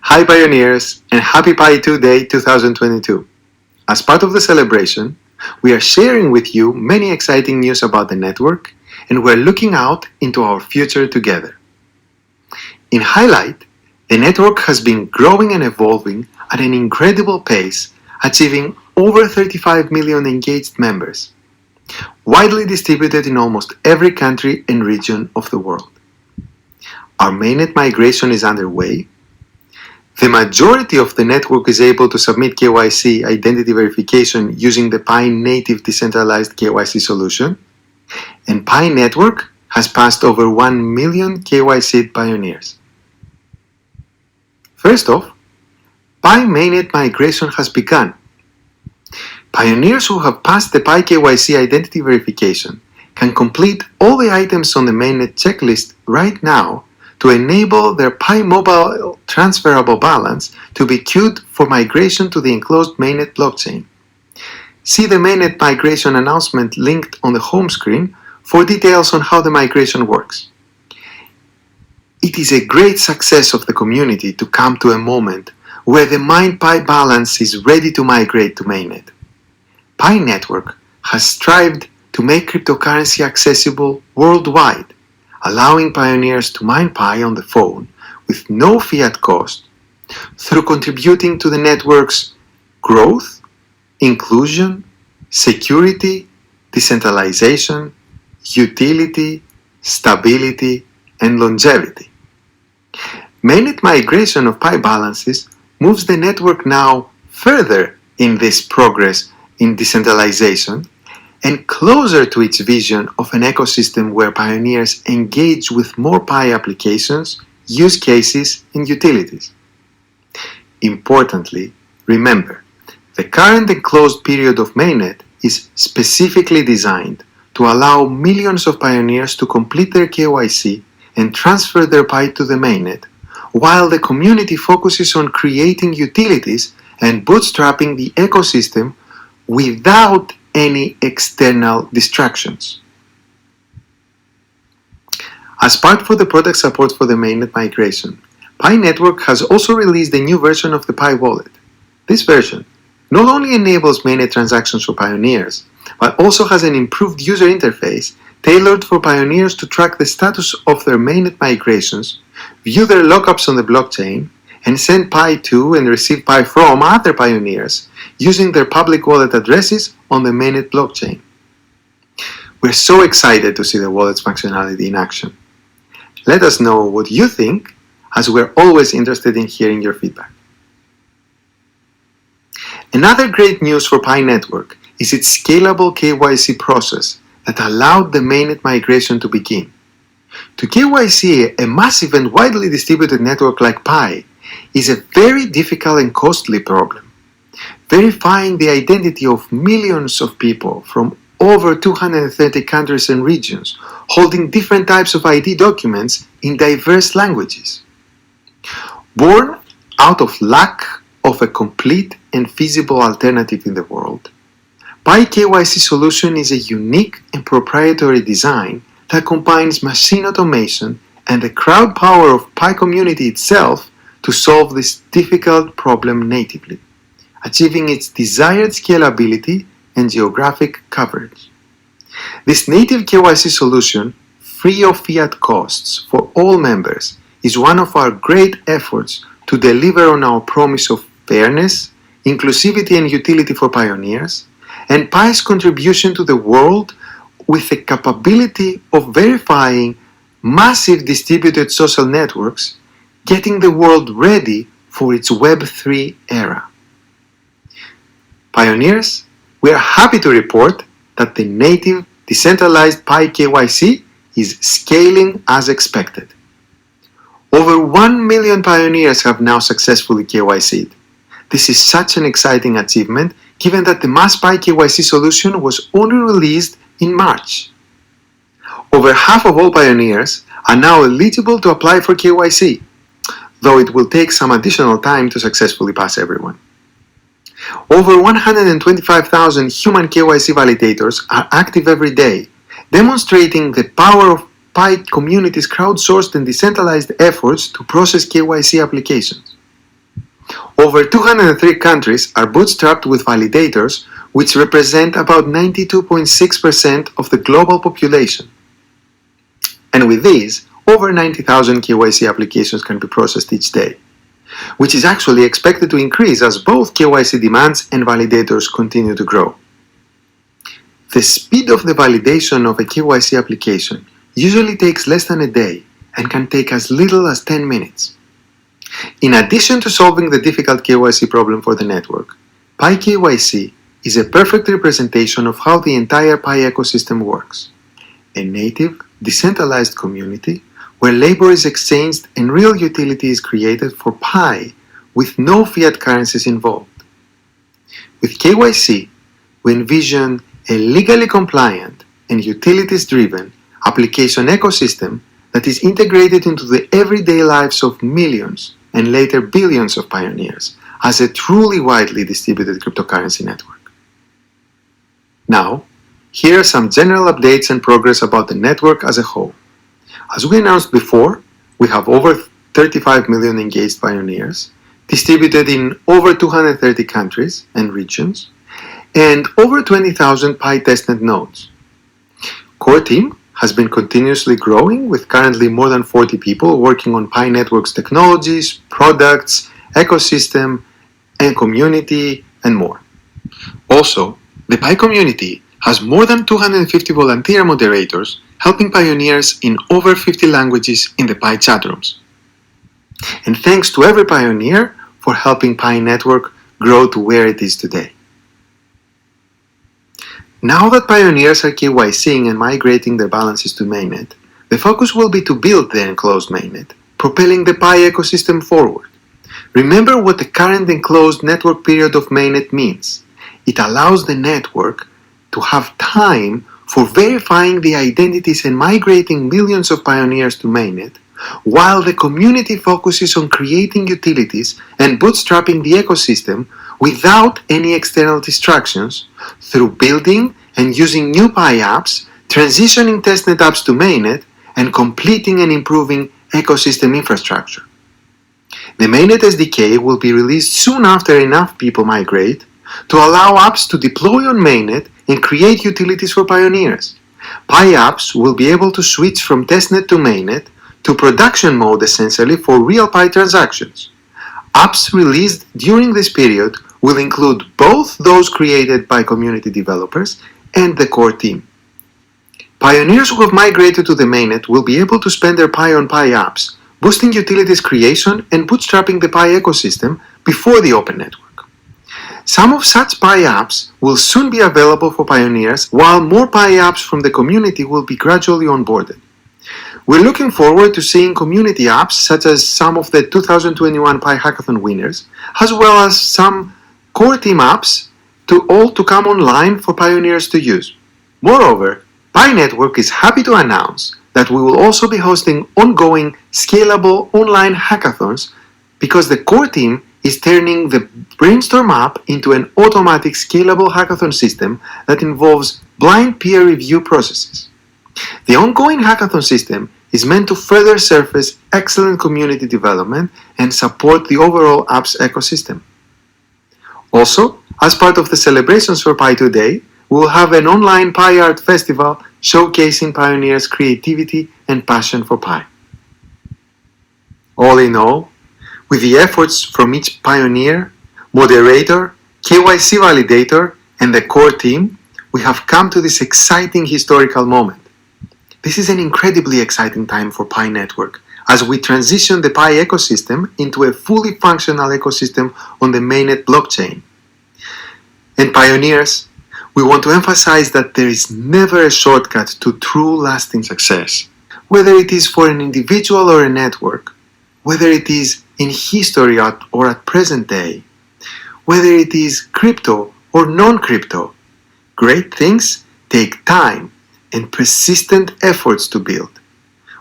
Hi Pioneers and Happy Pi 2 Day 2022. As part of the celebration, we are sharing with you many exciting news about the network and we're looking out into our future together. In highlight, the network has been growing and evolving at an incredible pace, achieving over 35 million engaged members, widely distributed in almost every country and region of the world. Our mainnet migration is underway. The majority of the network is able to submit KYC identity verification using the Pi native decentralized KYC solution, and PiNetwork has passed over 1 million KYC pioneers. First off, Pi mainnet migration has begun. Pioneers who have passed the Pi KYC identity verification can complete all the items on the mainnet checklist right now to enable their Pi mobile transferable balance to be queued for migration to the enclosed mainnet blockchain. See the mainnet migration announcement linked on the home screen for details on how the migration works. It is a great success of the community to come to a moment where the mined Pi balance is ready to migrate to mainnet. PiNetwork has strived to make cryptocurrency accessible worldwide, allowing pioneers to mine Pi on the phone with no fiat cost through contributing to the network's growth, inclusion, security, decentralization, utility, stability, and longevity. Mainnet migration of Pi balances moves the network now further in this progress in decentralization and closer to its vision of an ecosystem where pioneers engage with more Pi applications, use cases, and utilities. Importantly, remember, the current enclosed period of mainnet is specifically designed to allow millions of pioneers to complete their KYC and transfer their Pi to the mainnet, while the community focuses on creating utilities and bootstrapping the ecosystem without any external distractions. As part for the product support for the mainnet migration, PiNetwork has also released a new version of the Pi wallet. This version not only enables mainnet transactions for pioneers, but also has an improved user interface tailored for pioneers to track the status of their mainnet migrations, view their lockups on the blockchain, and send Pi to and receive Pi from other pioneers using their public wallet addresses on the mainnet blockchain. We're so excited to see the wallet's functionality in action. Let us know what you think, as we're always interested in hearing your feedback. Another great news for PiNetwork is its scalable KYC process that allowed the mainnet migration to begin. To KYC a massive and widely distributed network like Pi is a very difficult and costly problem. Verifying the identity of millions of people from over 230 countries and regions holding different types of ID documents in diverse languages. Born out of lack of a complete and feasible alternative in the world, Pi KYC solution is a unique and proprietary design that combines machine automation and the crowd power of Pi community itself to solve this difficult problem natively, achieving its desired scalability and geographic coverage. This native KYC solution, free of fiat costs for all members, is one of our great efforts to deliver on our promise of fairness, inclusivity and utility for pioneers, and Pi's contribution to the world with the capability of verifying massive distributed social networks, getting the world ready for its Web3 era. Pioneers, we are happy to report that the native decentralized Pi KYC is scaling as expected. Over 1 million pioneers have now successfully KYC'd. This is such an exciting achievement given that the Mass Pi KYC solution was only released in March. Over half of all pioneers are now eligible to apply for KYC, though it will take some additional time to successfully pass everyone. Over 125,000 human KYC validators are active every day, demonstrating the power of Pi community's crowdsourced and decentralized efforts to process KYC applications. Over 203 countries are bootstrapped with validators, which represent about 92.6% of the global population. And with these, over 90,000 KYC applications can be processed each day, which is actually expected to increase as both KYC demands and validators continue to grow. The speed of the validation of a KYC application usually takes less than a day and can take as little as 10 minutes. In addition to solving the difficult KYC problem for the network, PiKYC is a perfect representation of how the entire Pi ecosystem works. A native, decentralized community where labor is exchanged and real utility is created for Pi with no fiat currencies involved. With KYC, we envision a legally compliant and utilities-driven application ecosystem that is integrated into the everyday lives of millions and later billions of pioneers as a truly widely distributed cryptocurrency network. Now, here are some general updates and progress about the network as a whole. As we announced before, we have over 35 million engaged pioneers, distributed in over 230 countries and regions, and over 20,000 Pi testnet nodes. Core team has been continuously growing, with currently more than 40 people working on PiNetwork's technologies, products, ecosystem, and community, and more. Also, the Pi community has more than 250 volunteer moderators helping pioneers in over 50 languages in the Pi chatrooms. And thanks to every pioneer for helping PiNetwork grow to where it is today. Now that pioneers are KYCing and migrating their balances to mainnet, the focus will be to build the enclosed mainnet, propelling the Pi ecosystem forward. Remember what the current enclosed network period of mainnet means. It allows the network to have time for verifying the identities and migrating millions of pioneers to mainnet, while the community focuses on creating utilities and bootstrapping the ecosystem without any external distractions through building and using new Pi apps, transitioning testnet apps to mainnet, and completing and improving ecosystem infrastructure. The mainnet SDK will be released soon after enough people migrate to allow apps to deploy on mainnet and create utilities for pioneers. Pi apps will be able to switch from testnet to mainnet to production mode essentially for real Pi transactions. Apps released during this period will include both those created by community developers and the core team. Pioneers who have migrated to the mainnet will be able to spend their Pi on Pi apps, boosting utilities creation and bootstrapping the Pi ecosystem before the open network. Some of such Pi apps will soon be available for pioneers, while more Pi apps from the community will be gradually onboarded. We're looking forward to seeing community apps such as some of the 2021 Pi Hackathon winners, as well as some core team apps to come online for pioneers to use. Moreover, PiNetwork is happy to announce that we will also be hosting ongoing scalable online hackathons because the core team is turning the Brainstorm app into an automatic scalable hackathon system that involves blind peer review processes. The ongoing hackathon system is meant to further surface excellent community development and support the overall apps ecosystem. Also, as part of the celebrations for Pi Today, we will have an online Pi Art Festival showcasing pioneers' creativity and passion for Pi. All in all, with the efforts from each pioneer, moderator, KYC validator, and the core team, we have come to this exciting historical moment. This is an incredibly exciting time for PiNetwork as we transition the Pi ecosystem into a fully functional ecosystem on the mainnet blockchain. And pioneers, we want to emphasize that there is never a shortcut to true lasting success. Whether it is for an individual or a network, whether it is in history or at present day, whether it is crypto or non-crypto, great things take time and persistent efforts to build.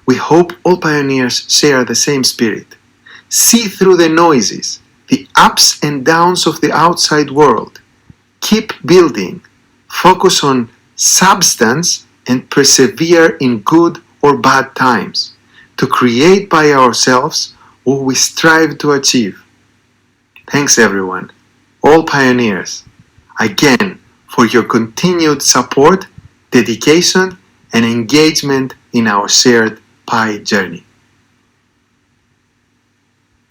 We hope all pioneers share the same spirit. See through the noises, the ups and downs of the outside world. Keep building. Focus on substance and persevere in good or bad times to create by ourselves what we strive to achieve. Thanks everyone, all pioneers, again for your continued support, dedication, and engagement in our shared Pi journey.